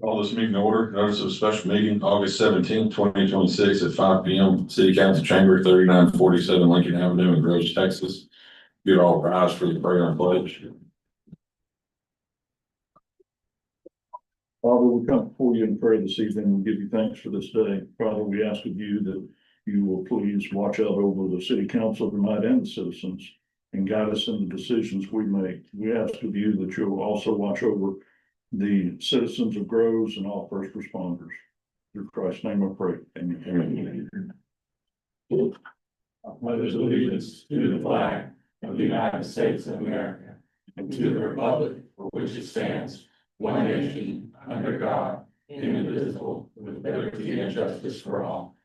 Call this meeting to order. Notice of a special meeting, August 17th, 2026 at 5 p.m. City Council Chamber, 3947 Lincoln Avenue in Groves, Texas. You'd all rise for the prayer and pledge. Father, we come before you in prayer this evening and give you thanks for this day. Father, we ask of you that you will please watch out over the city council tonight and the citizens and guide us in the decisions we make. We ask of you that you'll also watch over the citizens of Groves and all first responders. Through Christ's name I pray. Amen. I pledge allegiance to the flag of the United States of America and to the republic for which it stands, one nation, under God, indivisible, with liberty and justice for all.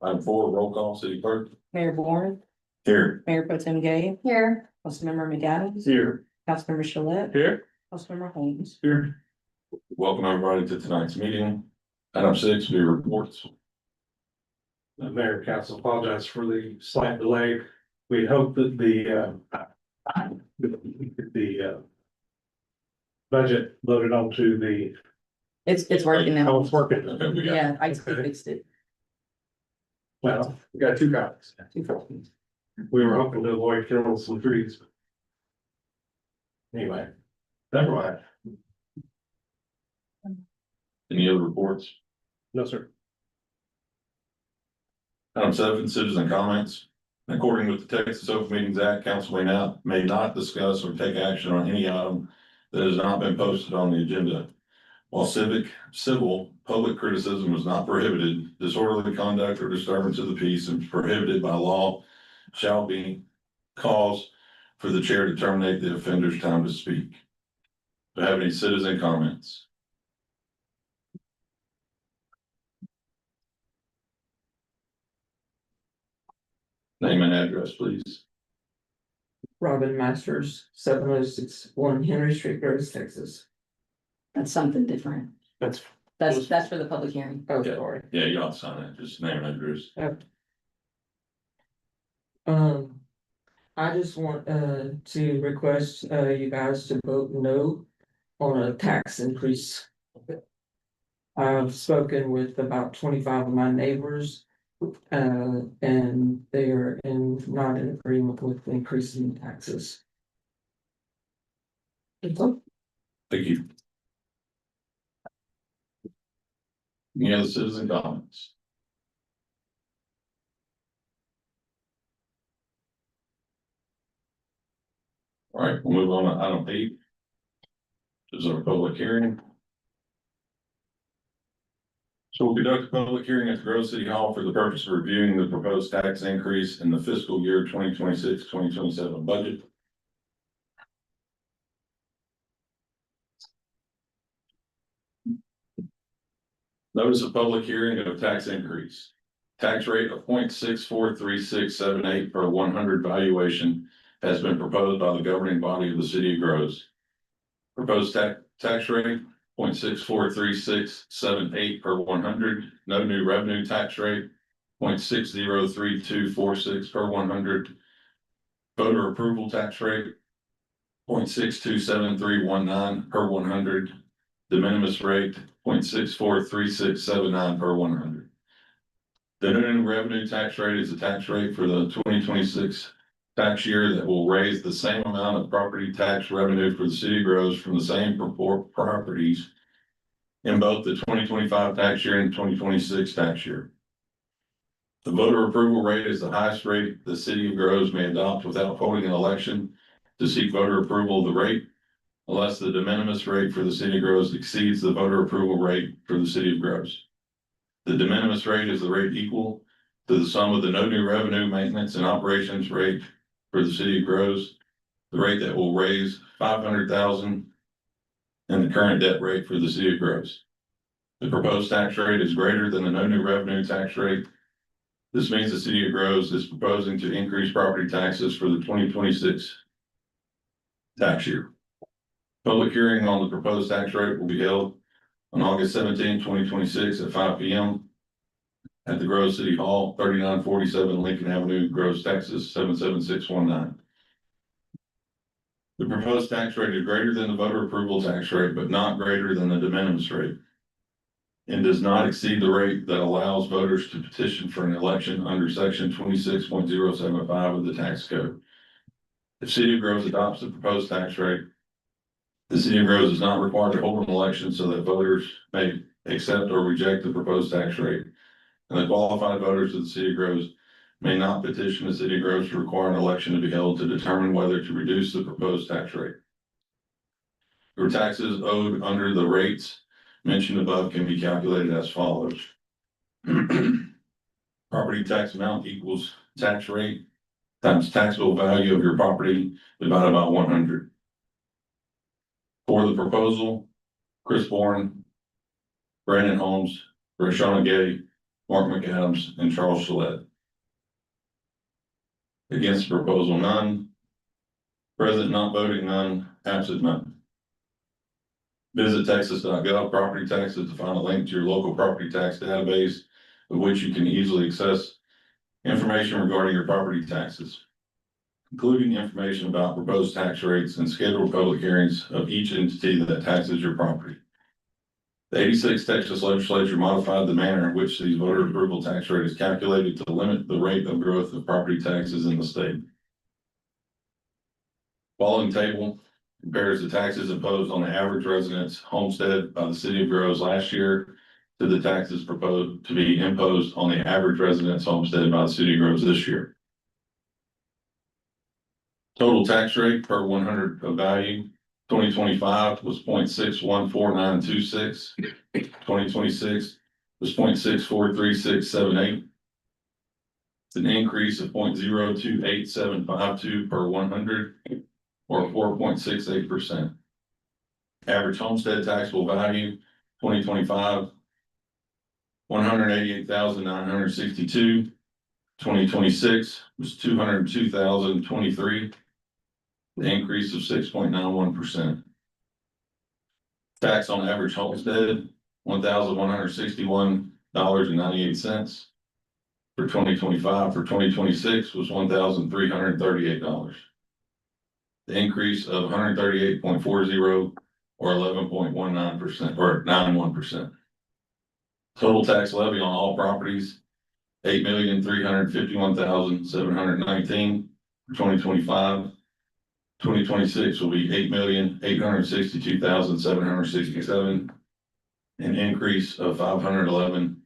Item 4, roll call, city clerk. Mayor Bourne, Here. Mayor Pro Tem Gay. Here. Councilmember McAdams. Here. Councilmember Shalit. Here. Councilmember Holmes. Here. Welcome everybody to tonight's meeting. Item 6, be reports. Mayor, council, apologize for the slight delay. We hope that the budget loaded onto the, It's working now. oh, it's working. Okay, we got Yeah, I just fixed it. Well, we got 2 copies. 2 copies. We were hoping to avoid killing some trees. Anyway, never mind. any other reports. No, sir. Item 7, citizen comments. According with the Texas Open Meetings Act, council may not discuss or take action on any item that has not been posted on the agenda. While civil, public criticism is not prohibited, disorderly conduct or disturbance of the peace is prohibited by law shall be cause for the chair to terminate the offender's time to speak. Do I have any citizen comments? Name and address, please. Robin Masters, 7061 Henry Street, Groves, Texas. That's something different. That's, That's for the public hearing. Oh, Okay. sorry. Yeah, you don't sign it, just name and address. I just want to request you guys to vote no on a tax increase. I've spoken with about 25 of my neighbors. And they are not in agreement with increasing taxes. Thank you. Any other citizen comments? All right, we'll move on to item 8. This is our public hearing. So we'll conduct a public hearing at the Grove City Hall for the purpose of reviewing the proposed tax increase in the fiscal year 2026-2027 budget. Notice of public hearing of tax increase. Tax rate of 0.643678 per 100 valuation has been proposed by the governing body of the city of Groves. Proposed tax rate 0.643678 per 100. No new revenue tax rate 0.603246 per 100. Voter approval tax rate 0.627319 per 100. De minimis rate 0.643679 per 100. The new revenue tax rate is a tax rate for the 2026 tax year that will raise the same amount of property tax revenue for the city of Groves from the same properties in both the 2025 tax year and 2026 tax year. The voter approval rate is the highest rate the city of Groves may adopt without holding an election to seek voter approval of the rate, unless the de minimis rate for the city of Groves exceeds the voter approval rate for the city of Groves. The de minimis rate is the rate equal to the sum of the no new revenue, maintenance, and operations rate for the city of Groves, the rate that will raise $500,000, and the current debt rate for the city of Groves. The proposed tax rate is greater than the no new revenue tax rate. This means the city of Groves is proposing to increase property taxes for the 2026 tax year. Public hearing on the proposed tax rate will be held on August 17, 2026 at 5 p.m. at the Grove City Hall, 3947 Lincoln Avenue, Groves, Texas, 77619. The proposed tax rate is greater than the voter approval tax rate, but not greater than the de minimis rate, and does not exceed the rate that allows voters to petition for an election under section 26.075 of the tax code. If City of Groves adopts the proposed tax rate, the City of Groves is not required to hold an election so that voters may accept or reject the proposed tax rate. And the qualified voters of the City of Groves may not petition the City of Groves to require an election to be held to determine whether to reduce the proposed tax rate. Your taxes owed under the rates mentioned above can be calculated as follows. Property tax amount equals tax rate times taxable value of your property divided by 100. For the proposal, Chris Bourne, Brandon Holmes, Rashana Gay, Mark McAdams, and Charles Shillette. Against the proposal, none. Present not voting, none. Absent, none. Visit texas.gov property taxes to find a link to your local property tax database, of which you can easily access information regarding your property taxes, including information about proposed tax rates and scheduled public hearings of each entity that taxes your property. The 86th Texas Legislature modified the manner in which the voter approval tax rate is calculated to limit the rate of growth of property taxes in the state. Following table compares the taxes imposed on the average residence homestead by the City of Groves last year to the taxes proposed to be imposed on the average residence homestead by the City of Groves this year. Total tax rate per 100 of value, 2025 was 0.614926. 2026 was 0.643678. It's an increase of 0.028752 per 100, or 4.68%. Average homestead taxable value, 2025, 188,962. 2026 was 202,023. The increase of 6.91%. Tax on average homestead, $1,161.98 for 2025. For 2026 was $1,338. The increase of 138.40 or 11.19% or 91%. Total tax levy on all properties, $8,351,719 for 2025. 2026 will be $8,862,767, an increase of $511,048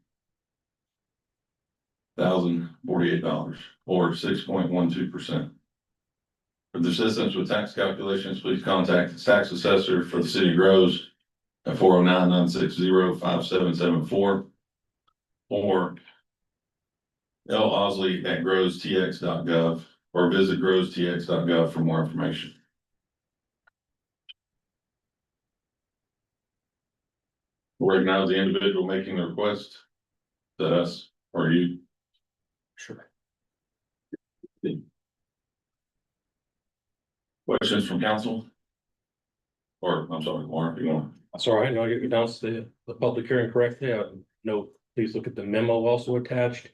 or 6.12%. For the assistance with tax calculations, please contact the tax assessor for the City of Groves at 409-960-5774 or L. Osley at growstx.gov or visit growstx.gov for more information. Right now, the individual making the request, is that us or you? Sure. Questions from council? Or, I'm sorry, Warren, if you want. That's all right. Now you announced the public hearing correctly. Note, please look at the memo also attached.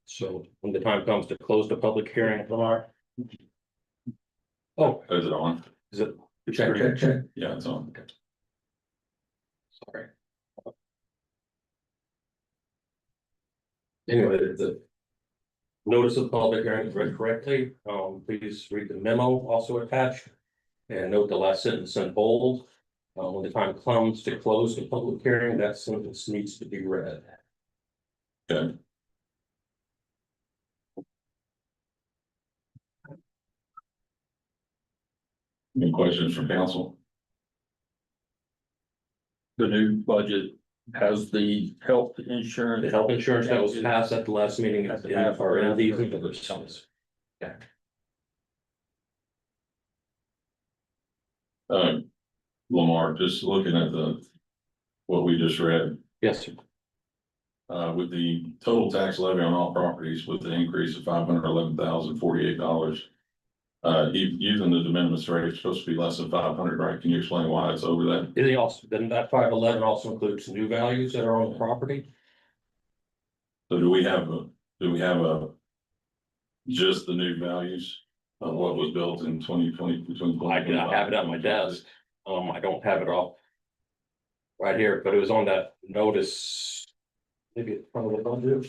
So when the time comes to close the public hearing. Oh, Is it on? is it? Check. Yeah, it's on. Sorry. Anyway, the notice of the public hearing is read correctly. Please read the memo also attached. And note the last sentence in bold. When the time comes to close the public hearing, that sentence needs to be read. Okay. Any questions from council? The new budget has the health insurance. The health insurance that was passed at the last meeting are in these numbers. Lamar, just looking at what we just read, Yes, sir. with the total tax levy on all properties with the increase of $511,048. Using the de minimis rate, it's supposed to be less than 500, right? Can you explain why it's over that? Is he also, then that 511 also includes new values that are on the property? So do we have just the new values of what was built in 2020 between? I have it at my desk. I don't have it all right here, but it was on that notice. Maybe it's from the budget.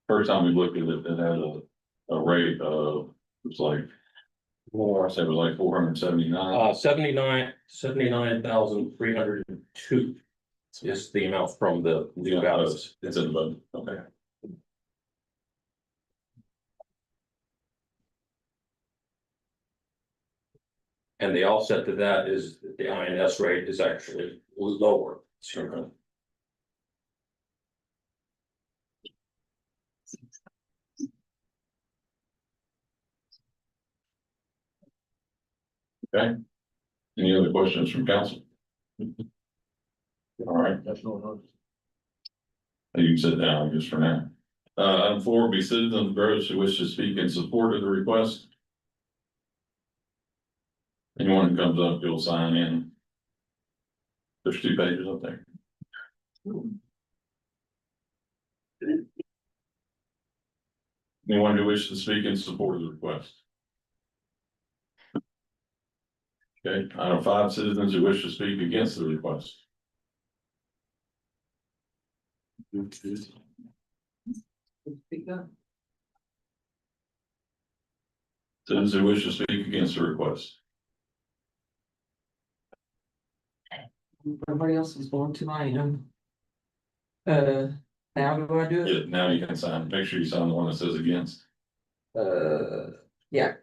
First time we looked at it, it had a rate of, it was like, I said it was like 479. 79,302 is the amount from the new values. It's in the budget, okay. And the offset to that is that the INS rate is actually lower. So, Okay. Any other questions from council? All right. You can sit down just for now. Item 4 will be citizens of Groves who wish to speak in support of the request. Anyone who comes up, you'll sign in. There's 2 pages up there. Anyone who wishes to speak in support of the request? Okay, item 5, citizens who wish to speak against the request. Citizens who wish to speak against the request. Everybody else is going to mine. Now do I do it? Yeah, now you can sign, make sure you sign the one that says against. Yeah.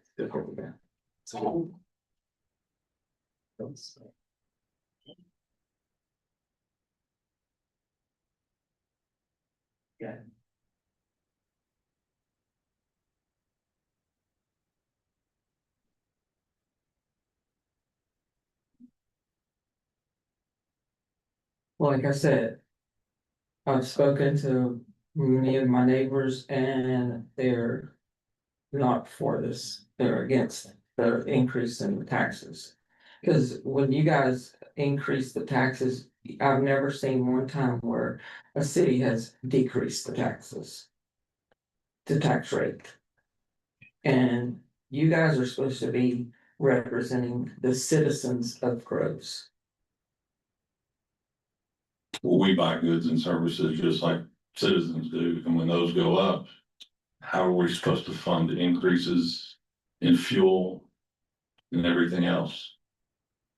Yeah. Like I said, I've spoken to many of my neighbors and they're not for this. They're against the increase in the taxes. Cause when you guys increase the taxes, I've never seen one time where a city has decreased the taxes. The tax rate. And you guys are supposed to be representing the citizens of Groves. Well, we buy goods and services just like citizens do, and when those go up, how are we supposed to fund increases in fuel and everything else?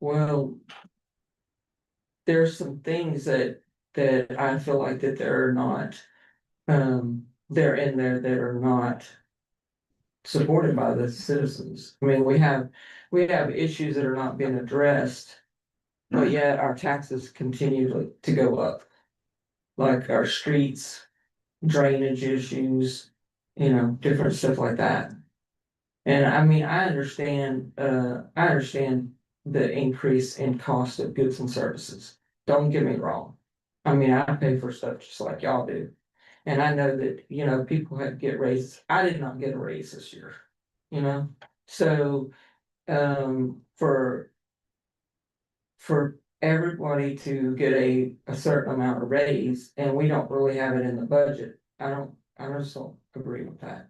Well. There's some things that I feel like that they're not. They're in there that are not. Supported by the citizens. I mean, we have issues that are not being addressed. But yet our taxes continue to go up. Like our streets, drainage issues, different stuff like that. And I mean, I understand the increase in cost of goods and services. Don't get me wrong. I mean, I pay for stuff just like y'all do. And I know that, people had to get raises. I did not get a raise this year, So, for everybody to get a certain amount of raise and we don't really have it in the budget, I just don't agree with that.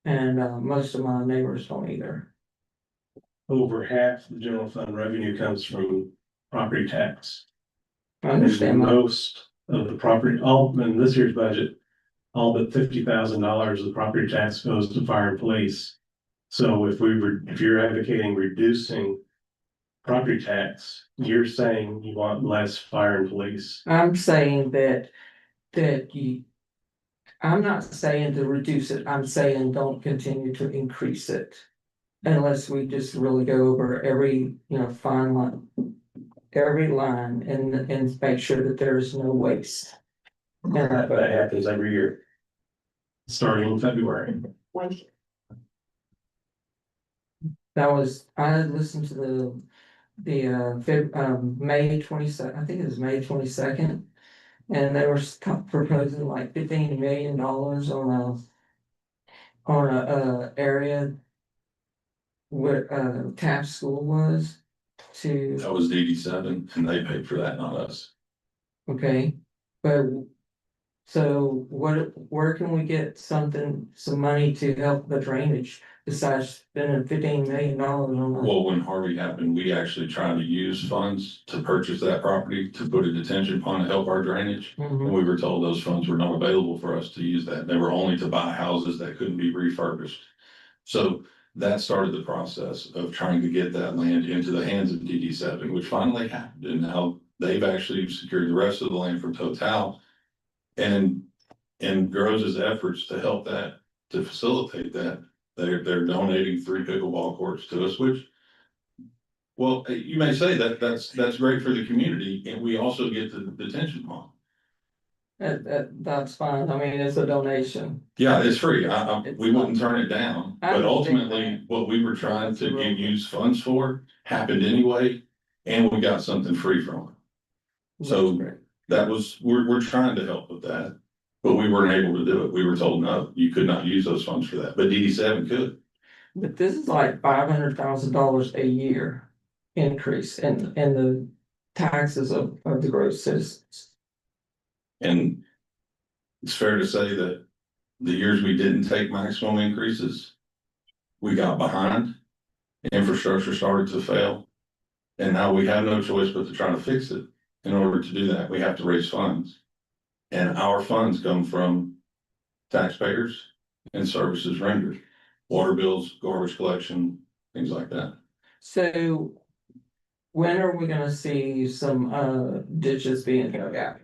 And, most of my neighbors don't either. Over half the general fund revenue comes from property tax. I understand that. Most of the property, all in this year's budget, all but $50,000 of the property tax goes to fire and police. So if you're advocating reducing property tax, you're saying you want less fire and police. I'm saying I'm not saying to reduce it, I'm saying don't continue to increase it. Unless we just really go over every, fine line. Every line and make sure that there is no waste. That happens every year. Starting in February. I listened to the May 22nd, I think it was May 22nd. And they were proposing like $15 million on a area where Taft School was to, That was DD7 and they paid for that, not us. okay, but so where can we get some money to help the drainage besides spending $15 million on that? Well, when Harvey happened, we actually tried to use funds to purchase that property to put a detention pond to help our drainage. And Mhm. we were told those funds were not available for us to use that. They were only to buy houses that couldn't be refurbished. So that started the process of trying to get that land into the hands of DD7, which finally happened. And now they've actually secured the rest of the land from Total. And in Groves' efforts to help that, to facilitate that, they're donating 3 pickleball courts to us, which. Well, you may say that that's great for the community, and we also get the detention pond. That's fine. I mean, it's a donation. Yeah, it's free. We wouldn't turn it down, I but understand ultimately, that. what we were trying to That's a real- use funds for happened anyway, and we got something free from it. So- That's great. That was, we're trying to help with that, but we weren't able to do it. We were told, no, you could not use those funds for that, but DD7 could. But this is like $500,000 a year increase in the taxes of the gross citizens. And it's fair to say that the years we didn't take maximum increases, we got behind, infrastructure started to fail. And now we have no choice but to try to fix it. In order to do that, we have to raise funds. And our funds come from taxpayers and services rendered, water bills, garbage collection, things like that. So when are we gonna see some ditches being dug out?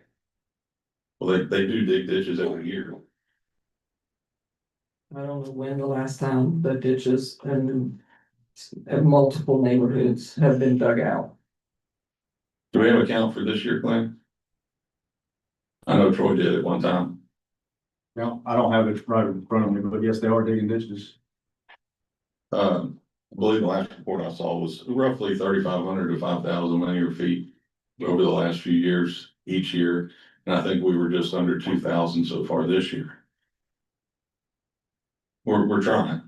Well, they do dig ditches every year. I don't know when the last time the ditches and multiple neighborhoods have been dug out. Do we have a count for this year, Glenn? I know Troy did at one time. No, I don't have it right in front of me, but yes, they are digging ditches. I believe the last report I saw was roughly 3,500 to 5,000 linear feet over the last few years, each year. And I think we were just under 2,000 so far this year. We're trying.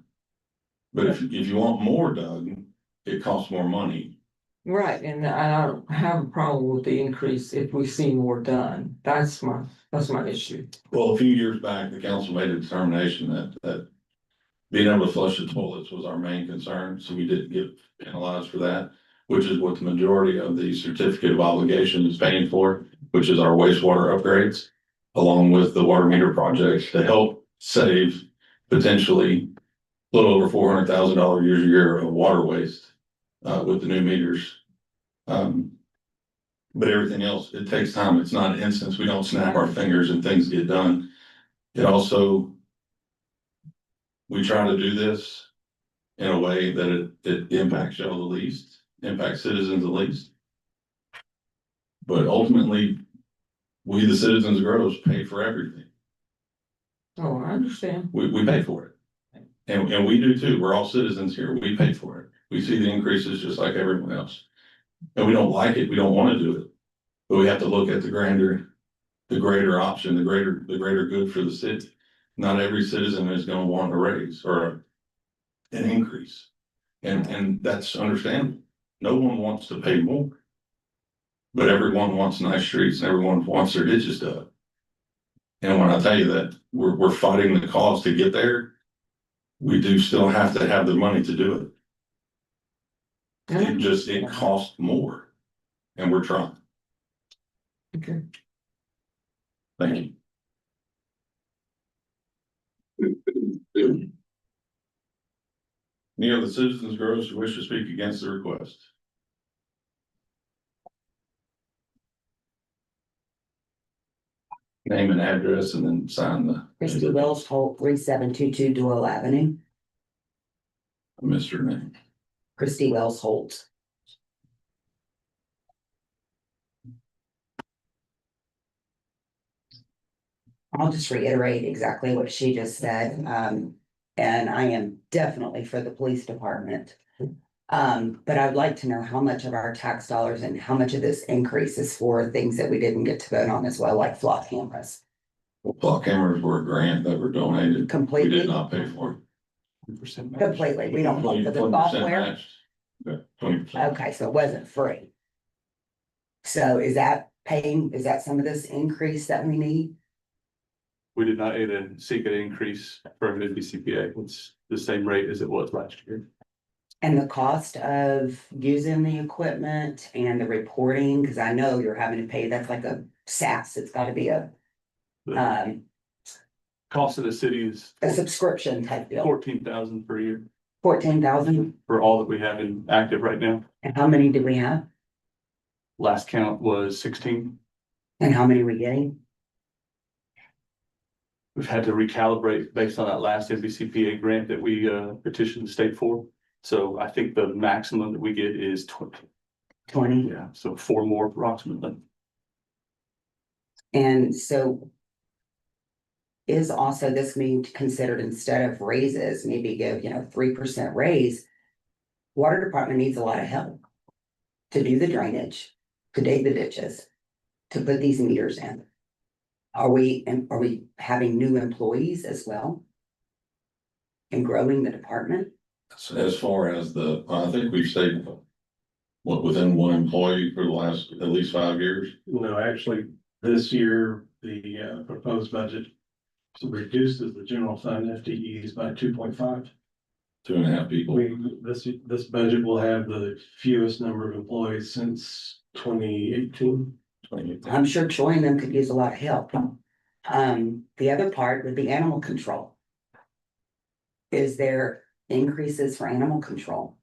But if you want more dug, it costs more money. Right, and I don't have a problem with the increase if we see more done. That's my issue. Well, a few years back, the council made a determination that being able to flush the toilets was our main concern, so we didn't get penalized for that, which is what the majority of the certificate of obligation is paying for, which is our wastewater upgrades, along with the water meter projects to help save potentially a little over $400,000 a year of water waste with the new meters. But everything else, it takes time. It's not an instance. We don't snap our fingers and things get done. It also, we try to do this in a way that it impacts y'all the least, impacts citizens the least. But ultimately, we, the citizens of Groves, pay for everything. Oh, I understand. We pay for it. And we do too. We're all citizens here. We pay for it. We see the increases just like everyone else. And we don't like it. We don't want to do it. But we have to look at the greater option, the greater good for the city. Not every citizen is gonna want a raise or an increase. And that's understandable. No one wants to pay more. But everyone wants nice streets and everyone wants their ditches dug. And when I tell you that we're fighting the cause to get there, we do still have to have the money to do it. It costs more. And we're trying. Okay. Thank you. Any of the citizens of Groves who wish to speak against the request? Name and address and then sign the. Christy Wells Holt, 3722 Doyle Avenue. Mr. Name. Christy Wells Holt. I'll just reiterate exactly what she just said. And I am definitely for the police department. But I'd like to know how much of our tax dollars and how much of this increase is for things that we didn't get to vote on as well, like flock cameras. Well, clock cameras were a grant that were donated. We Completely? did not pay for. Completely, we don't pay for the 20% software. matched. Okay, 20%. Okay, so it wasn't free. So is that some of this increase that we need? We did not even seek an increase from NBCPA. It's the same rate as it was last year. And the cost of using the equipment and the reporting, because I know you're having to pay, that's like a SaaS, it's gotta be a Cost of the city is subscription type deal, 14,000 per year 14,000. for all that we have in active right now. And how many do we have? Last count was 16. And how many are we getting? We've had to recalibrate based on that last NBCPA grant that we petitioned the state for. So I think the maximum that we get is 20. 20. Yeah, so 4 more approximately. And so is also this being considered instead of raises, maybe give, 3% raise? Water department needs a lot of help to do the drainage, to dig the ditches, to put these meters in. Are we having new employees as well? And growing the department? So as far as I think we've stayed, within one employee for the last at least 5 years. No, actually, this year, the proposed budget reduces the general fund FTEs by 2.5. 2.5 people. This budget will have the fewest number of employees since 2018. I'm sure Troy and them could use a lot of help. The other part would be animal control. Is there increases for animal control?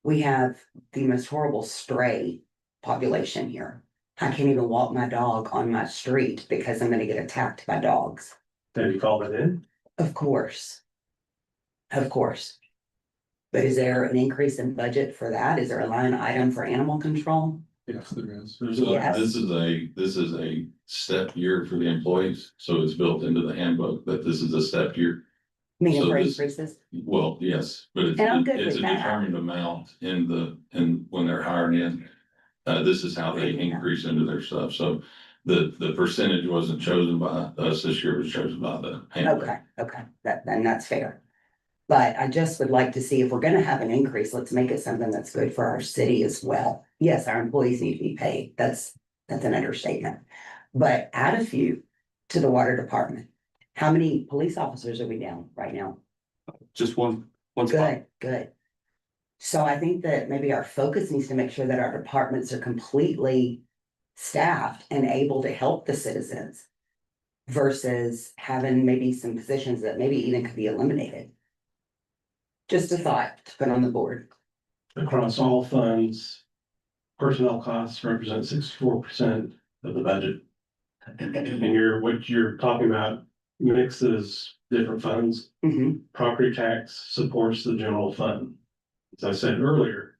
We have the most horrible stray population here. I can't even walk my dog on my street because I'm gonna get attacked by dogs. Have you called it in? Of course. Of course. But is there an increase in budget for that? Is there a line item for animal control? Yes, there is. So Yes. this is a step year for the employees, so it's built into the handbook that this is a step year. Meaning So for this- increases? Well, yes, but And I'm good it's a with that. determined amount when they're hired in. This is how they increase into their stuff, so the percentage wasn't chosen by us this year, it was chosen by the handbook. Okay, then that's fair. But I just would like to see if we're gonna have an increase, let's make it something that's good for our city as well. Yes, our employees need to be paid, that's an understatement. But add a few to the water department. How many police officers are we down right now? Just one spot. Good. So I think that maybe our focus needs to make sure that our departments are completely staffed and able to help the citizens. Versus having maybe some positions that maybe even could be eliminated. Just a thought to put on the board. Across all funds, personnel costs represent 64% of the budget. And what you're talking about mixes different funds. Mhm. Property tax supports the general fund. As I said earlier,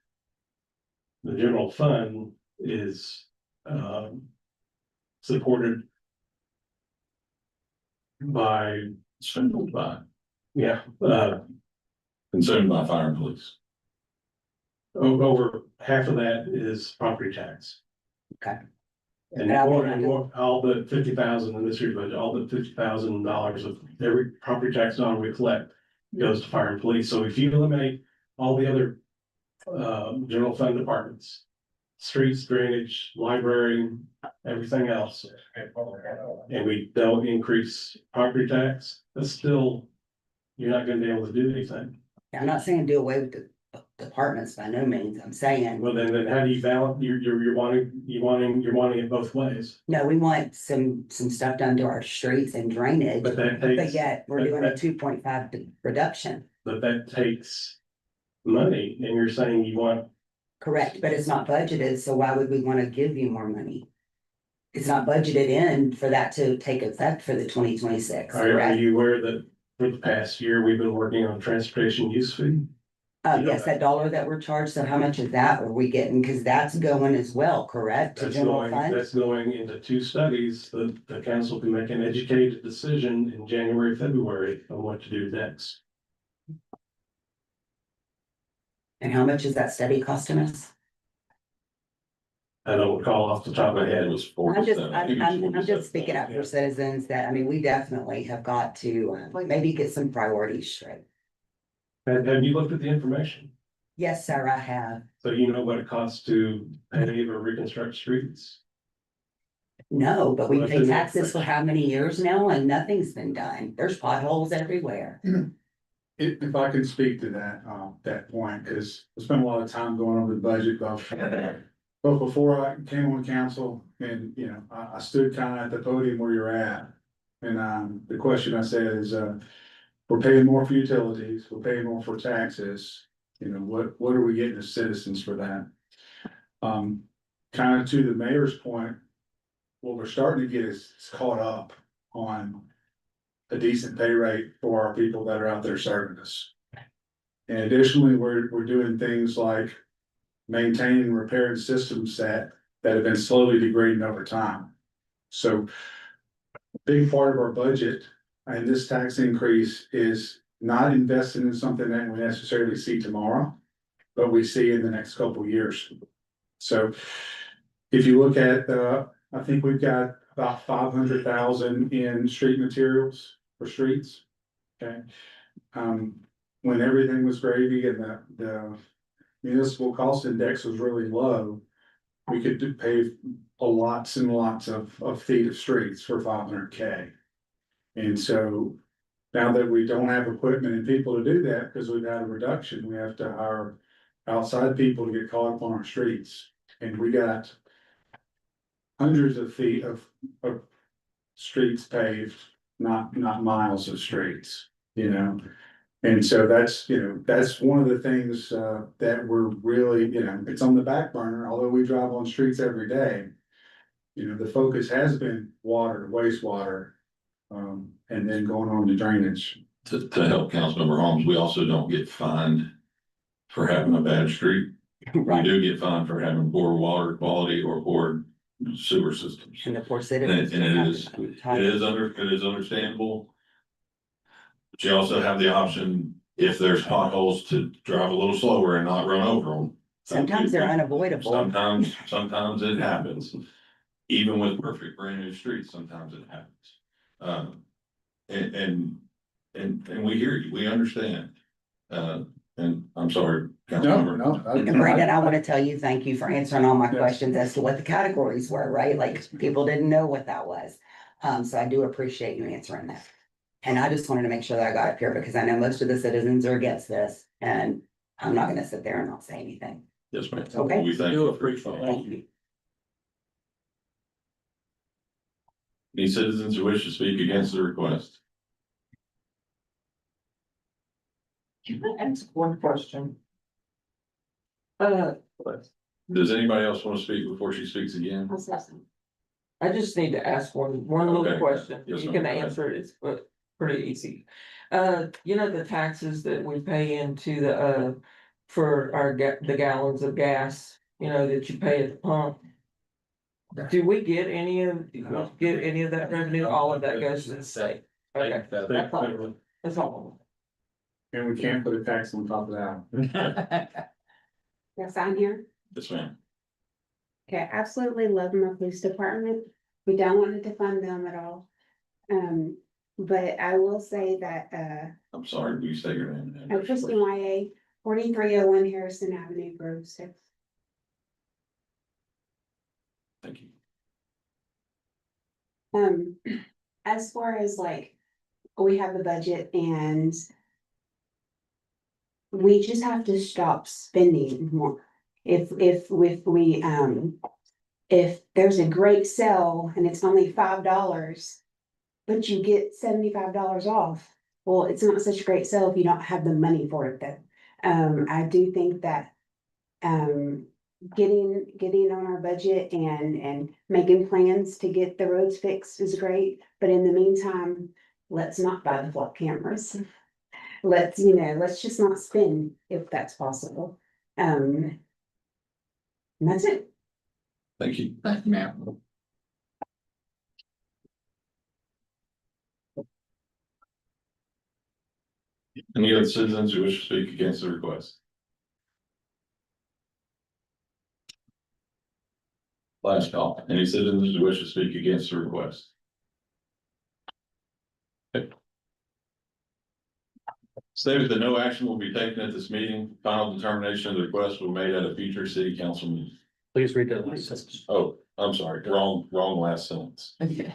the general fund is supported by, Consumed by consumed by fire and police. over half of that is property tax. Okay. And And I more would- and more, all but 50,000 in this year's budget, all but $50,000 of every property tax dollar we collect goes to fire and police. So if you eliminate all the other general fund departments, streets, drainage, library, everything else, and we don't increase property tax, that's still, you're not gonna be able to do anything. I'm not saying do away with the departments by no means, I'm saying, Well, then how do you balance, you're wanting it both ways, no, we want some stuff done to our streets and drainage. but that But takes. yet, we're but doing a that- 2.5 reduction, But that takes money, and you're saying you want, correct, but it's not budgeted, so why would we wanna give you more money? It's not budgeted in for that to take effect for the 2026, are correct? you aware that for the past year, we've been working on transportation use fee? Yes, that dollar that we're charged, so how much of that are we getting, cause that's going as well, correct, to general fund? That's going into 2 studies, the council can make an educated decision in January, February on what to do next. And how much is that study costing us? I don't recall off the top of my It head. was I'm just, 47. I think it was I'm just speaking up 47. for citizens that, I mean, we definitely have got to, maybe get some priorities straight. Have you looked at the information? Yes, sir, I have. So you know what it costs to pave or reconstruct streets? No, but we Well, pay that's in the taxes for how many years now and nothing's been done. There's potholes everywhere. If I could speak to that point, because I spent a lot of time going over the budget, but before I came on council and, you know, I stood kind of at the podium where you're at. And, the question I said is, we're paying more for utilities, we're paying more for taxes. You know, what are we getting as citizens for that? Kind of to the mayor's point, what we're starting to get is caught up on a decent pay rate for our people that are out there serving us. And additionally, we're doing things like maintaining and repairing systems that have been slowly degrading over time. So a big part of our budget and this tax increase is not investing in something that we necessarily see tomorrow, but we see in the next couple of years. So if you look at, I think we've got about 500,000 in street materials for streets. Okay. When everything was gravy and the municipal cost index was really low, we could pave a lots and lots of feet of streets for 500K. And so now that we don't have equipment and people to do that, because we've had a reduction, we have to hire outside people to get caught up on our streets. And we got hundreds of feet of streets paved, not miles of streets, you know? And so that's, you know, that's one of the things, that we're really, you know, it's on the back burner, although we drive on streets every day. You know, the focus has been water, wastewater, and then going on to drainage. To help Councilmember Holmes, we also don't get fined for having a bad street. We Right. do get fined for having poor water quality or poor sewer systems. And the poor And citizens. it is understandable. But you also have the option, if there's potholes, to drive a little slower and not run over them. Sometimes they're unavoidable. Sometimes it happens. Even with perfect brand new streets, sometimes it happens. And we hear you, we understand. And I'm sorry. Councilmember. And Brandon, I want to tell you, thank you for answering all my questions as to what the categories were, right? Like, people didn't know what that was. So I do appreciate you answering that. And I just wanted to make sure that I got up here because I know most of the citizens are against this and I'm not gonna sit there and not say anything. Yes, ma'am. Okay. We thank you. Thank you. Any citizens who wish to speak against the request? Can I ask one question? Does anybody else want to speak before she speaks again? I just need to ask one little Okay. question. Yes, You ma'am. can answer it, it's pretty easy. You know, the taxes that we pay into for the gallons of gas, you know, that you pay at the pump. Do we get any of that revenue? All of that goes to the state? Okay, that's all. And we can't put a tax on top of that. Yes, I'm here. Yes, ma'am. Okay, absolutely love my police department. We don't want to defund them at all. But I will say that, I'm sorry, will you state your name? and address, Kristen please? YA, 4301 Harrison Avenue, Grove 6. Thank you. As far as like, we have the budget and we just have to stop spending more. If there's a great sale and it's only $5, but you get $75 off, well, it's not such a great sale if you don't have the money for it then. I do think that getting on our budget and making plans to get the roads fixed is great, but in the meantime, let's not buy the flock cameras. Let's just not spend if that's possible. And that's it. Thank you. Thank you, ma'am. Any other citizens who wish to speak against the request? Last call. Any citizens who wish to speak against the request? Stated that no action will be taken at this meeting. Final determination of the request will be made at a future city council meeting. Please read that last sentence. Oh, I'm sorry, wrong last sentence. Okay.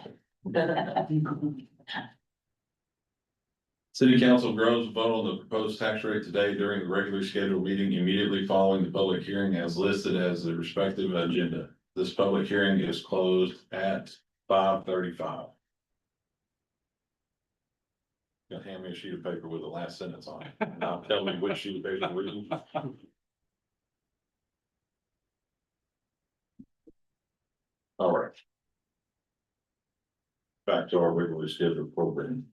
City Council of Groves will vote on the proposed tax rate today during the regularly scheduled meeting immediately following the public hearing as listed as the respective agenda. This public hearing is closed at 5:35. Gonna hand me a sheet of paper with the last sentence on it. Now tell me which sheet of paper I'm reading. All right. Back to our regularly scheduled program.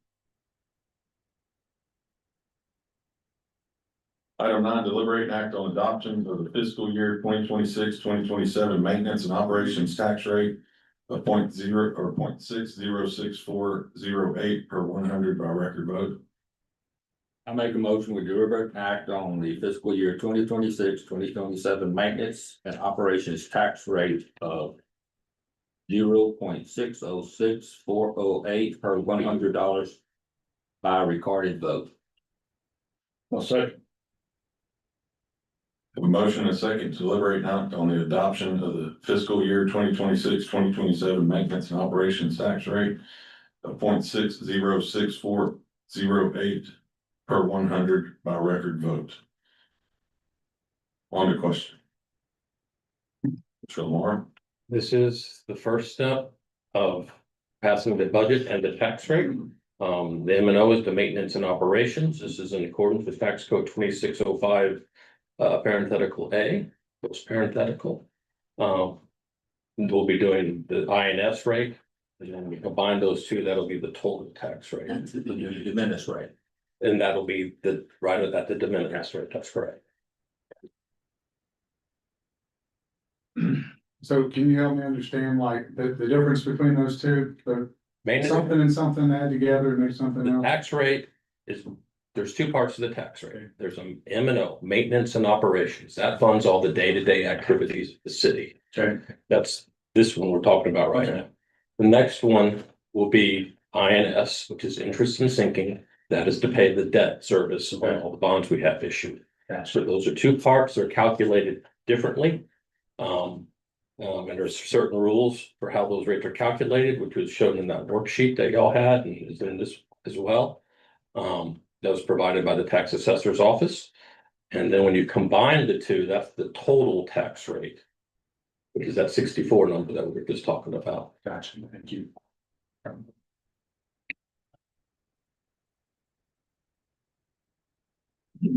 Item 9, deliberate and act on adoption of the fiscal year 2026-2027 maintenance and operations tax rate of 0.6064008 per 100 by record vote. I make a motion with deliberate and act on the fiscal year 2026-2027 maintenance and operations tax rate of 0.6064008 per $100 by recorded vote. I'll second. Have a motion and a second to deliberate and act on the adoption of the fiscal year 2026-2027 maintenance and operations tax rate of 0.6064008 per 100 by record vote. On to question. Mr. Lamar. This is the first step of passing the budget and the tax rate. The M and O is the maintenance and operations. This is in accordance with tax code 2605. Parenthetical A, post parenthetical. We'll be doing the INS rate, and then we combine those two, that'll be the total tax rate. That's the de minimis rate. And that'll be the, right at the de minimis rate, that's correct. So can you help me understand like the difference between those two? Maintenance, Something and something add together and make something the else? tax rate is, there's two parts of the tax rate. There's an M and O, maintenance and operations. That funds all the day-to-day activities of the city. Okay. That's this one we're talking about right now. The next one will be INS, which is interest and sinking. That is to pay the debt service on all the bonds we have issued. So those are two parts. They're calculated differently. And there's certain rules for how those rates are calculated, which was shown in that worksheet that y'all had and is in this as well. That was provided by the tax assessor's office. And then when you combine the two, that's the total tax rate, which is that 64 number that we were just talking about. Gotcha, thank you.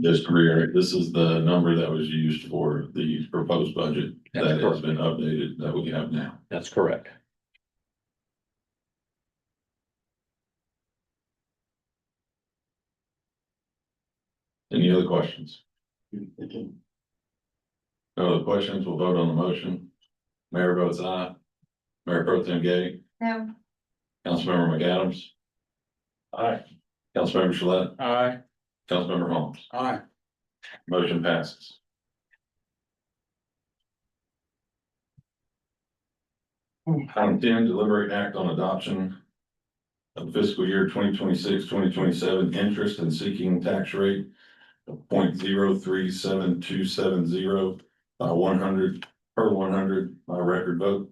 Just to reiterate, this is the number that was used for the proposed budget That's that has correct. been updated that we have now. That's correct. Any other questions? No other questions, we'll vote on the motion. Mayor votes aye. Mayor Pro Tem Gay, No. Councilmember McAdams. Aye. Councilmember Shalit, Aye. Councilmember Holmes, Aye. motion passes. Item 10, deliberate act on adoption of fiscal year 2026-2027 interest and seeking tax rate of 0.037270 by 100 per 100 by record vote.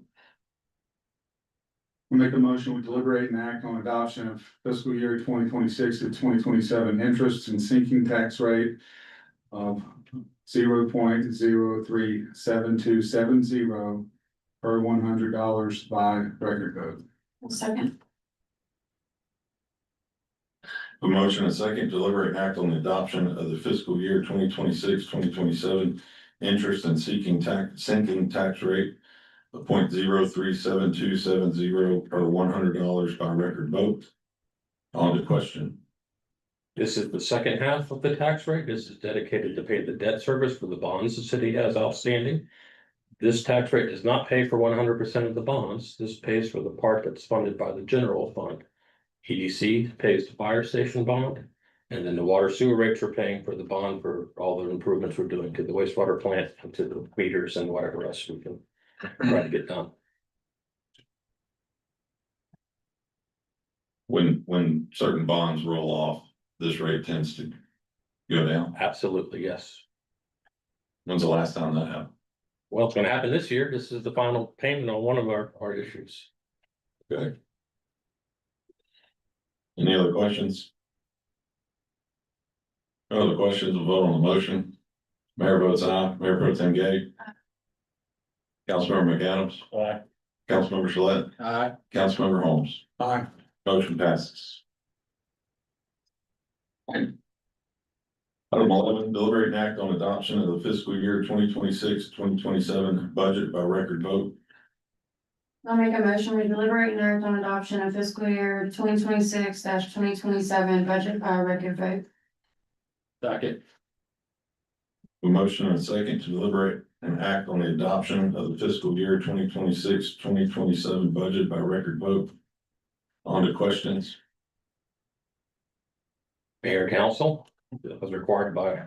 We'll make a motion, we deliberate and act on adoption of fiscal year 2026 to 2027 interest and sinking tax rate of 0.037270 per $100 by record vote. Second. A motion and a second, deliberate and act on the adoption of the fiscal year 2026-2027 interest and sinking tax rate of 0.037270 per $100 by record vote. On to question. This is the second half of the tax rate. This is dedicated to pay the debt service for the bonds the city has outstanding. This tax rate does not pay for 100% of the bonds. This pays for the part that's funded by the general fund. EDC pays the fire station bond, and then the water sewer rates are paying for the bond for all the improvements we're doing to the wastewater plant and to the meters and whatever else we can try to get done. When certain bonds roll off, this rate tends to go down. Absolutely, yes. When's the last time that happened? Well, it's gonna happen this year. This is the final payment on one of our issues. Okay. Any other questions? No other questions, we'll vote on the motion. Mayor votes aye, Mayor Pro Tem Gay. Councilmember McAdams. Aye. Councilmember Gillette. Aye. Councilmember Holmes. Aye. Motion passes. Item 11, deliberate and act on adoption of the fiscal year 2026-2027 budget by record vote. I'll make a motion, we deliberate and act on adoption of fiscal year 2026-2027 budget by record vote. Second. A motion and a second to deliberate and act on the adoption of the fiscal year 2026-2027 budget by record vote. On to questions. Mayor, council, as required by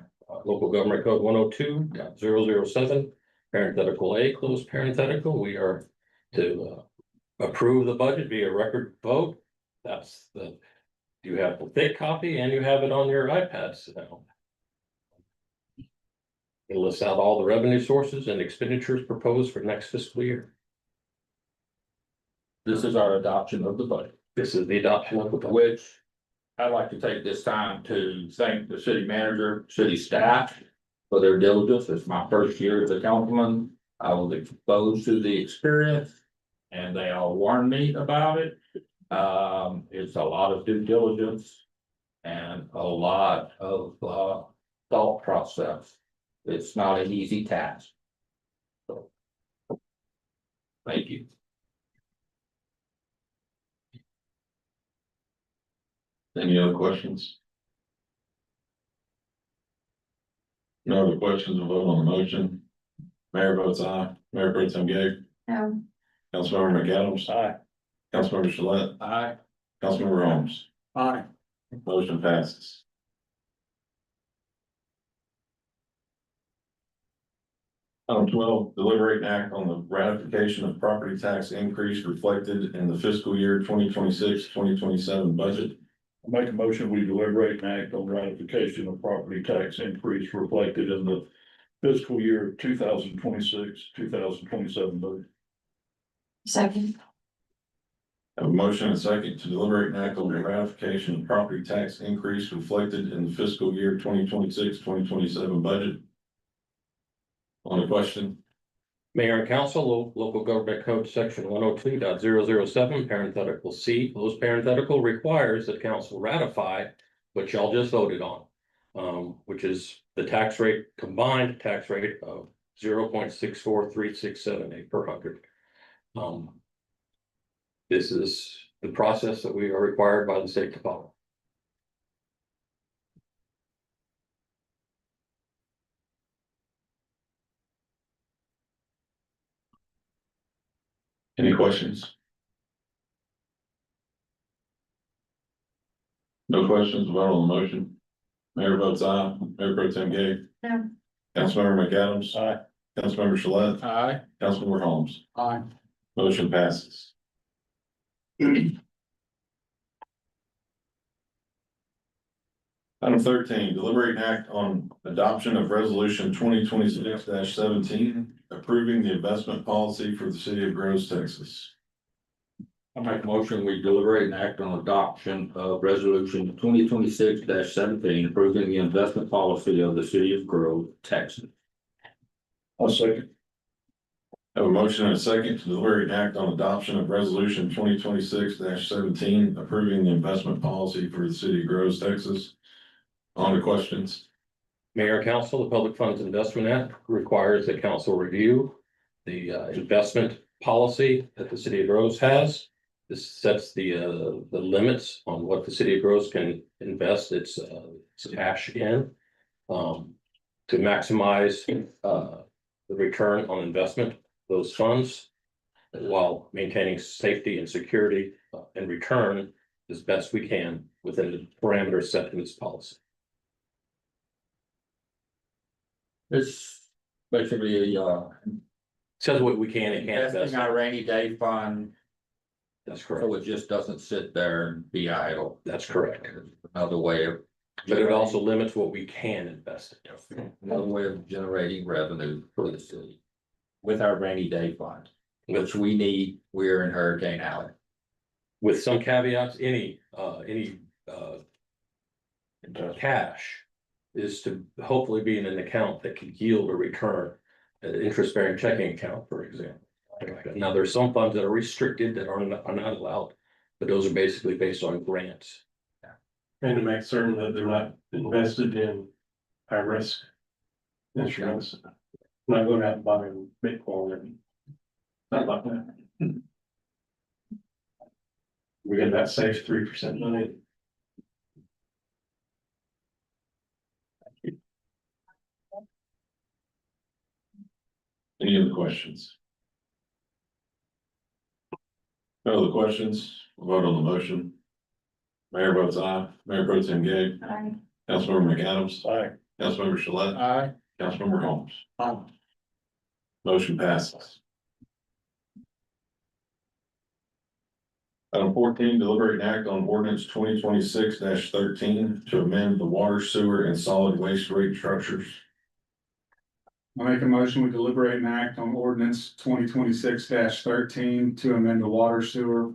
local government code 102.007, parenthetical A, close parenthetical, we are to approve the budget via record vote. That's the, you have the thick copy and you have it on your iPads now. It lists out all the revenue sources and expenditures proposed for next fiscal year. This is our adoption of the budget, This is the adoption of the budget. which I'd like to take this time to thank the city manager, city staff for their diligence. It's my first year as a councilman. I was exposed to the experience and they all warned me about it. It's a lot of due diligence and a lot of thought process. It's not an easy task. So, thank you. Any other questions? No other questions, we'll vote on the motion. Mayor votes aye, Mayor Pro Tem Gay. No. Councilmember McAdams. Aye. Councilmember Gillette. Aye. Councilmember Holmes. Aye. Motion passes. Item 12, deliberate and act on the ratification of property tax increase reflected in the fiscal year 2026-2027 budget. I make a motion, we deliberate and act on ratification of property tax increase reflected in the fiscal year 2026-2027 budget. Second. I have a motion and a second to deliberate and act on the ratification of property tax increase reflected in the fiscal year 2026-2027 budget. On the question, Mayor and council, local government code section 102.007, parenthetical C, close parenthetical, requires that council ratify what y'all just voted on. Which is the tax rate, combined tax rate of 0.643678 per hundred. This is the process that we are required by the state to follow. any questions? No questions, vote on the motion. Mayor votes aye, Mayor Pro Tem Gay. No. Councilmember McAdams. Aye. Councilmember Gillette. Aye. Councilmember Holmes. Aye. Motion passes. Item 13, deliberate and act on adoption of resolution 2026-17, approving the investment policy for the city of Groves, Texas. I make a motion, we deliberate and act on adoption of resolution 2026-17, approving the investment policy of the city of Grove, Texas. I'll second. I have a motion and a second to deliberate and act on adoption of resolution 2026-17, approving the investment policy for the city of Groves, Texas. On to questions. Mayor and council, the Public Funds Investment Act requires that council review the investment policy that the city of Groves has. This sets the limits on what the city of Groves can invest its cash in to maximize the return on investment of those funds while maintaining safety and security and return as best we can within the parameters set in this policy. It's basically Says what we can and can't Investing invest. our rainy day fund, That's correct. so it just doesn't sit there and be idle. That's correct. Another way of. But it also limits what we can invest in. Another way of generating revenue for the city. With our rainy day fund, which we need, we're in Hurricane Alley. With some caveats, any cash is to hopefully be in an account that can yield a return, an interest-bearing checking account, for example. Now, there's some funds that are restricted that are not allowed, but those are basically based on grants. And to make certain that they're not invested in high risk instruments. Not going out and buying Bitcoin and not like that. We get that safe 3% money. Any other questions? No other questions? We'll vote on the motion. Mayor votes aye. Mayor Pro Tem Gabe. Aye. Councilmember McAdams. Aye. Councilmember Shalit. Aye. Councilmember Holmes. Motion passes. Item 14, deliberate and act on ordinance 2026-13 to amend the water, sewer, and solid waste rate structures. I make a motion, we deliberate and act on ordinance 2026-13 to amend the water, sewer,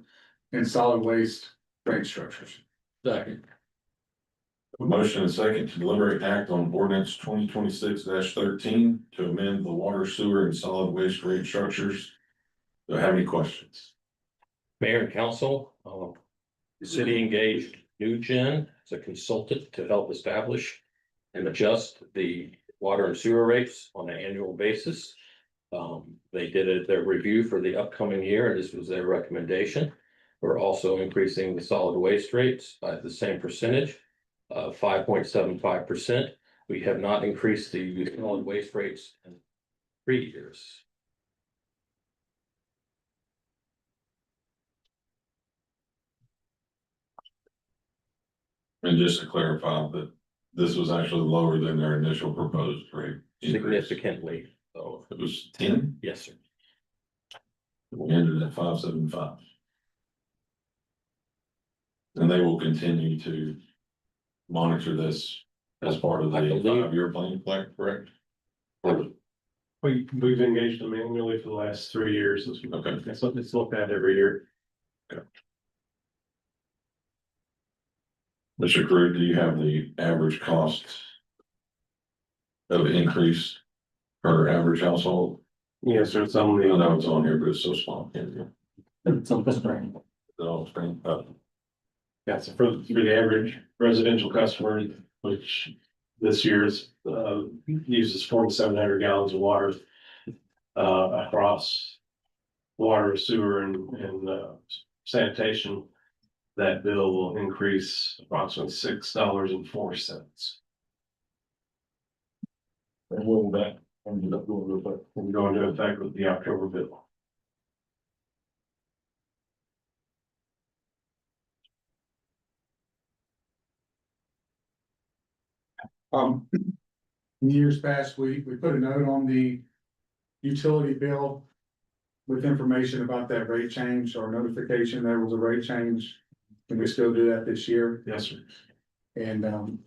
and solid waste rate structures. Second. A motion and a second to deliberate and act on ordinance 2026-13 to amend the water, sewer, and solid waste rate structures. Do I have any questions? Mayor and council, the city engaged NewGen as a consultant to help establish and adjust the water and sewer rates on an annual basis. They did their review for the upcoming year, and this was their recommendation. We're also increasing the solid waste rates by the same percentage, 5.75%. We have not increased the solid waste rates in 3 years. And just to clarify that this was actually lower than their initial proposed rate. increase. Significantly, so, It was 10, yes, sir. we ended at 575. And they will continue to monitor this as part of the I believe- 5-year plan, correct? Or- We've engaged them annually for the last 3 years. Okay. It's looked at every year. Mr. Crew, do you have the average cost of increase per average household? Yes, so it's on I the, know it's on here, but it's so small. it's on the screen. Oh, screen. Yeah, so for the average residential customer, which this year's uses 4,700 gallons of water. Across water, sewer and sanitation. That bill will increase approximately $6.04. And what will that ended up going with that? Will go into effect with the October bill. In years past, we put a note on the utility bill with information about that rate change or notification there was a rate change. Can we still do that this year? Yes, sir. And,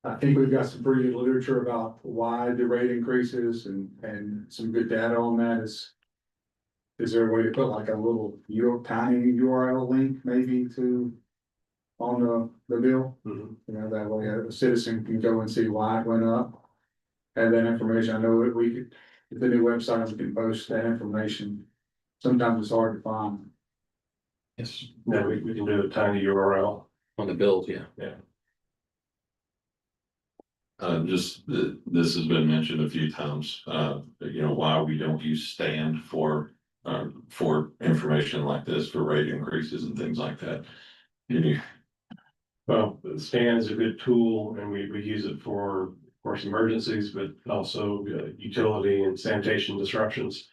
I think we've got some pretty good literature about why the rate increases and some good data on that is there a way to put like a little tiny URL link maybe to on the bill? Mhm. You know, that way a citizen can go and see why it went up. Have that information. I know that we could, the new website, we can post that information. Sometimes it's hard to find. Yes. No, we can do a tiny URL. On the bills, yeah. This has been mentioned a few times, why we don't use Stand for information like this, for rate increases and things like that. Well, the Stan is a good tool and we use it for, of course, emergencies, but also utility and sanitation disruptions.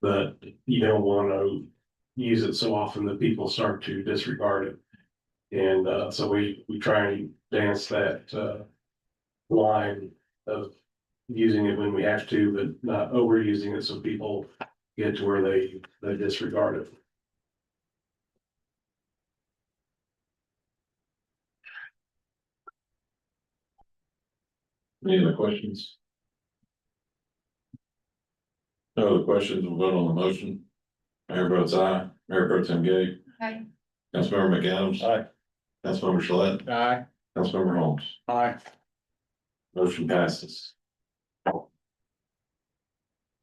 But you don't want to use it so often that people start to disregard it. And so we try and dance that line of using it when we have to, but not overusing it so people get to where they disregard it. Any other questions? No other questions, we'll vote on the motion. Mayor votes aye, Mayor Pro Tem Gay. Aye. Councilmember McAdams. Aye. Councilmember Shalit. Aye. Councilmember Holmes. Aye. Motion passes.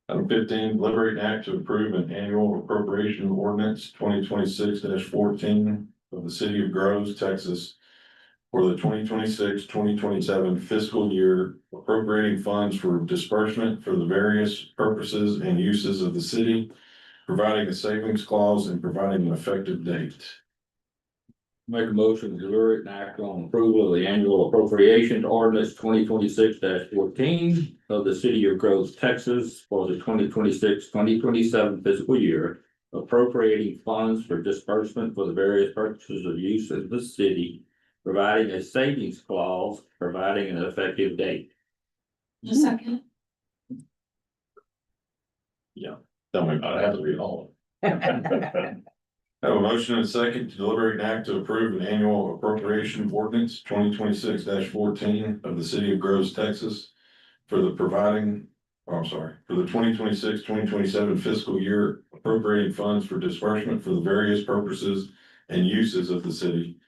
Item 15, deliberate and act to approve an annual appropriation ordinance 2026-14 of the city of Groves, Texas, for the 2026-2027 fiscal year, appropriating funds for disbursement for the various purposes and uses of the city, providing a savings clause and providing an effective date. Make a motion to deliberate and act on approval of the annual appropriations ordinance 2026-14 of the city of Groves, Texas for the 2026-2027 fiscal year, appropriating funds for disbursement for the various purposes of use of the city, providing a savings clause, providing an effective date. Just a second. Tell me about it, I have to read all of it. I have a motion and a second to deliberate and act to approve an annual appropriation ordinance 2026-14 of the city of Groves, Texas for the for the 2026-2027 fiscal year, appropriating funds for disbursement for the various purposes and uses of the city,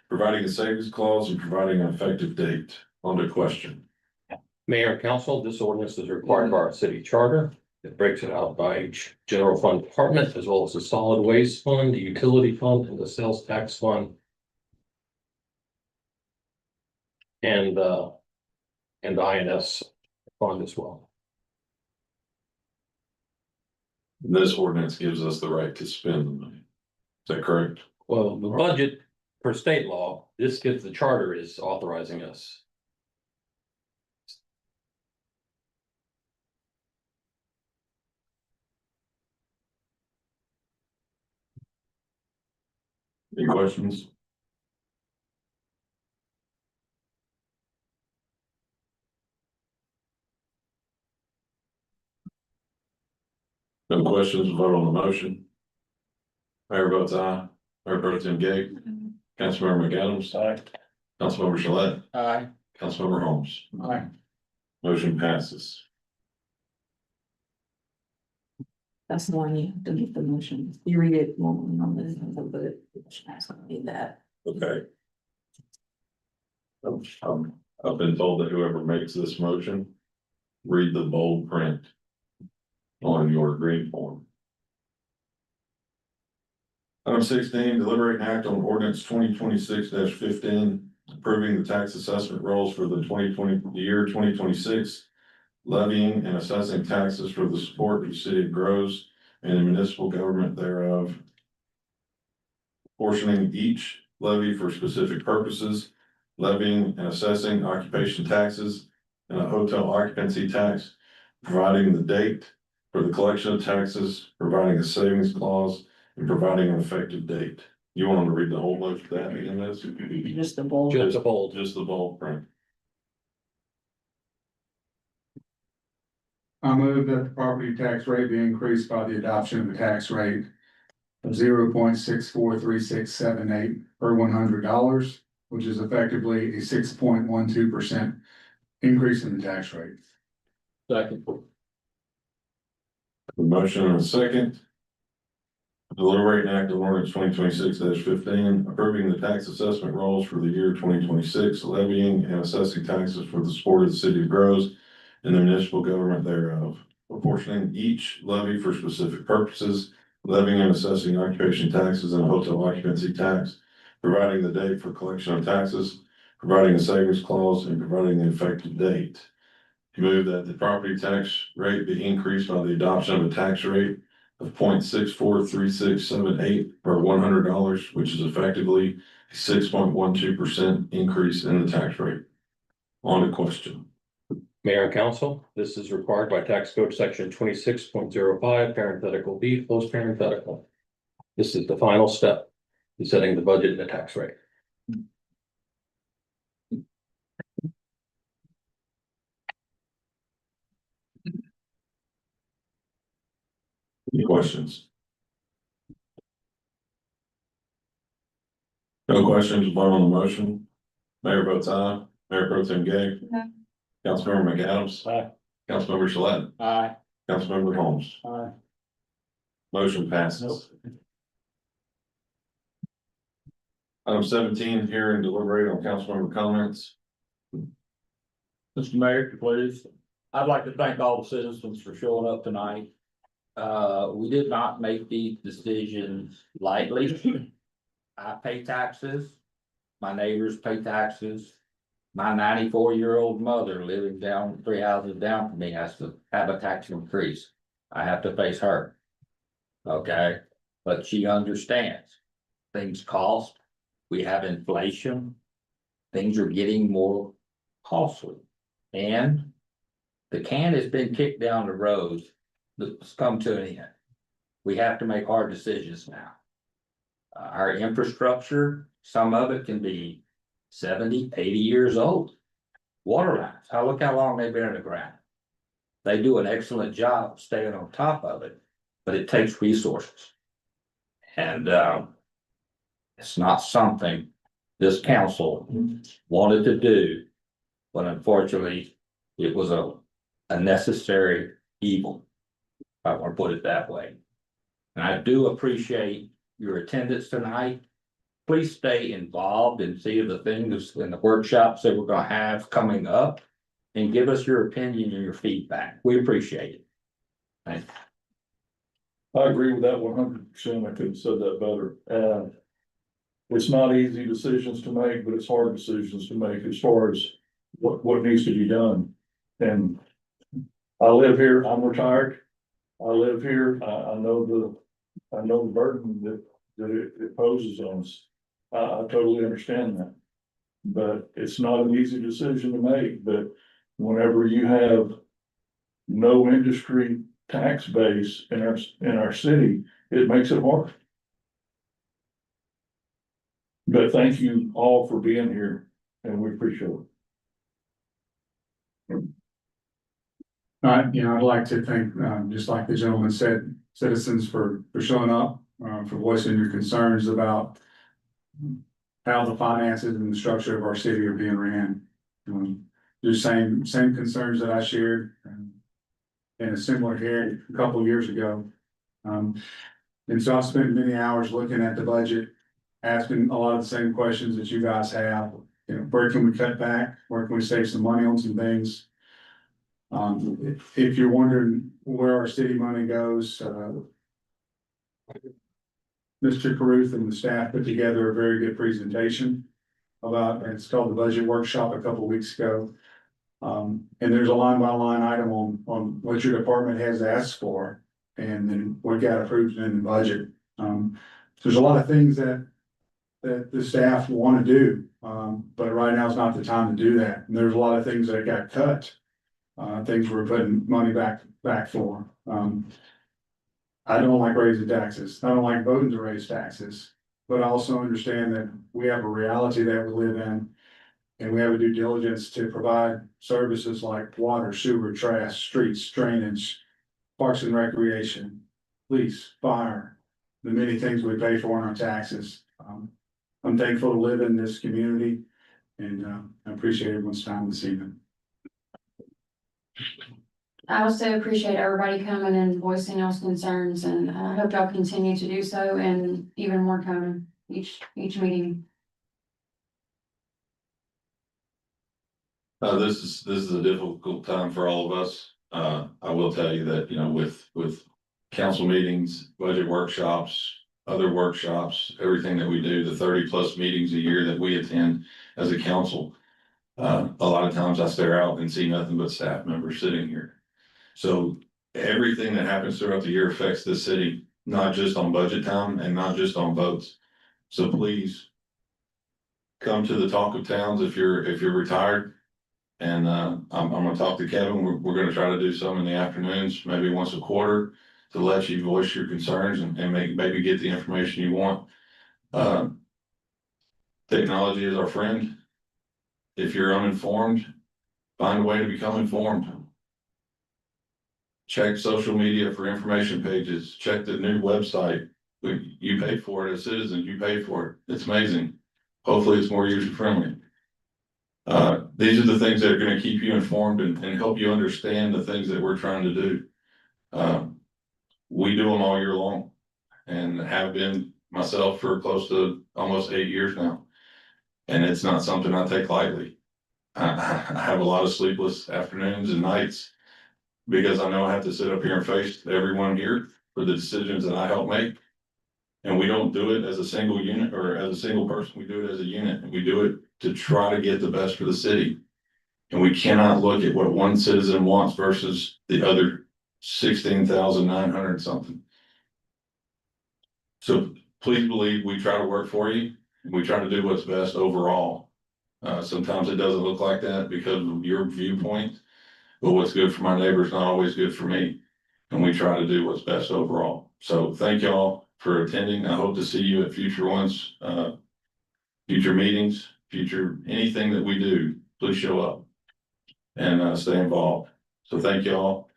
providing a savings clause and providing an effective date. On to question. Mayor and council, this ordinance is required by our city charter. It breaks it out by each general fund department, as well as the solid waste fund, the utility fund, and the sales tax fund. And the INS fund as well. This ordinance gives us the right to spend the money. Is that correct? Well, the budget per state law, this gives the charter is authorizing us. Any questions? No questions, vote on the motion. Mayor votes aye, Mayor Pro Tem Gay, Councilmember McAdams. Aye. Councilmember Shalit, Aye. Councilmember Holmes. Aye. Motion passes. That's the one you have to make the motion. You read it normally on the, but it's gonna be that. Okay. I've been told that whoever makes this motion, read the bold print on your green form. Item 16, deliberate and act on ordinance 2026-15, approving the tax assessment rolls for the year 2026, levying and assessing taxes for the support of the city of Groves and the municipal government thereof, portioning each levy for specific purposes, levying and assessing occupation taxes and a hotel occupancy tax, providing the date for the collection of taxes, providing a savings clause, and providing an effective date. You want to read the whole motion that again, this? Just the bold. Just a bold. Just the bold print. I move that the property tax rate be increased by the adoption of a tax rate of 0.643678 per $100, which is effectively a 6.12% increase in the tax rate. Second. A motion and a second. Deliberate and act on ordinance 2026-15, approving the tax assessment rolls for the year 2026, levying and assessing taxes for the support of the city of Groves and the municipal government thereof, proportioning each levy for specific purposes, levying and assessing occupation taxes and a hotel occupancy tax, providing the date for collection of taxes, providing a savings clause, and providing the effective date. Move that the property tax rate be increased by the adoption of a tax rate of 0.643678 per $100, which is effectively a 6.12% increase in the tax rate. On to question. Mayor and council, this is required by tax code section 26.05, parenthetical B, close parenthetical. This is the final step in setting the budget and the tax rate. Questions? No questions, vote on the motion. Mayor votes aye. Mayor Pro Tem Gay. No. Councilmember McAdams. Aye. Councilmember Shalet. Aye. Councilmember Holmes. Aye. Motion passes. Item 17, hear and deliberate on councilmember comments. Mr. Mayor, please. I'd like to thank all the citizens for showing up tonight. We did not make these decisions lightly. I pay taxes. My neighbors pay taxes. My 94-year-old mother living down 3 houses down from me has to have a tax increase. I have to face her. Okay, but she understands. Things cost. We have inflation. Things are getting more costly. And the can has been kicked down the road. It's come to an end. We have to make hard decisions now. Our infrastructure, some of it can be 70, 80 years old. Water lines, look how long they've been in the ground. They do an excellent job staying on top of it, but it takes resources. And it's not something this council wanted to do, but unfortunately, it was a necessary evil. I want to put it that way. And I do appreciate your attendance tonight. Please stay involved and see the things in the workshops that we're gonna have coming up. And give us your opinion and your feedback. We appreciate it. Thank you. I agree with that 100%. I could have said that better. It's not easy decisions to make, but it's hard decisions to make as far as what needs to be done. And I live here, I'm retired. I live here, I know the burden that it poses on us. I totally understand that. But it's not an easy decision to make, but whenever you have no industry tax base in our city, it makes it hard. But thank you all for being here and we appreciate it. I'd like to thank, just like the gentleman said, citizens for showing up, for voicing your concerns about how the finances and the structure of our city are being ran. The same concerns that I shared in a similar hearing a couple of years ago. And so I spent many hours looking at the budget, asking a lot of the same questions that you guys have. Where can we cut back? Where can we save some money on some things? If you're wondering where our city money goes, Mr. Caruth and the staff put together a very good presentation about, it's called the budget workshop a couple of weeks ago. And there's a line by line item on what your department has asked for, and then what got approved in the budget. There's a lot of things that the staff want to do, but right now is not the time to do that. And there's a lot of things that got cut. Things we're putting money back for. I don't like raising taxes. I don't like voting to raise taxes, but I also understand that we have a reality that we live in. And we have a due diligence to provide services like water, sewer, trash, streets, drainage, parks and recreation, police, fire, the many things we pay for in our taxes. I'm thankful to live in this community and I appreciate everyone's time this evening. I also appreciate everybody coming and voicing y'all's concerns, and I hope y'all continue to do so, and even more coming each meeting. This is a difficult time for all of us. I will tell you that, with council meetings, budget workshops, other workshops, everything that we do, the 30+ meetings a year that we attend as a council. A lot of times I stare out and see nothing but staff members sitting here. So everything that happens throughout the year affects the city, not just on budget time and not just on votes. So please come to the Talk of Towns if you're retired. And I'm gonna talk to Kevin. We're gonna try to do some in the afternoons, maybe once a quarter, to let you voice your concerns and maybe get the information you want. Technology is our friend. If you're uninformed, find a way to become informed. check social media for information pages, check the new website. You pay for it as citizens, you pay for it. It's amazing. Hopefully it's more user friendly. These are the things that are gonna keep you informed and help you understand the things that we're trying to do. We do them all year long and have been myself for close to almost 8 years now. And it's not something I take lightly. I have a lot of sleepless afternoons and nights because I know I have to sit up here and face everyone here for the decisions that I help make. And we don't do it as a single unit or as a single person. We do it as a unit, and we do it to try to get the best for the city. And we cannot look at what one citizen wants versus the other 16,900 something. So please believe we try to work for you. And we try to do what's best overall. Sometimes it doesn't look like that because of your viewpoint, but what's good for my neighbor is not always good for me. And we try to do what's best overall. So thank y'all for attending. I hope to see you at future ones, future meetings, future, anything that we do, please show up and stay involved. So thank y'all.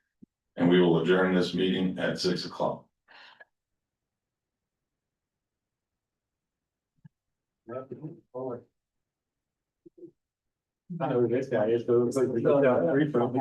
And we will adjourn this meeting at 6 o'clock. I know who this guy is, so it looks like we got 3 from.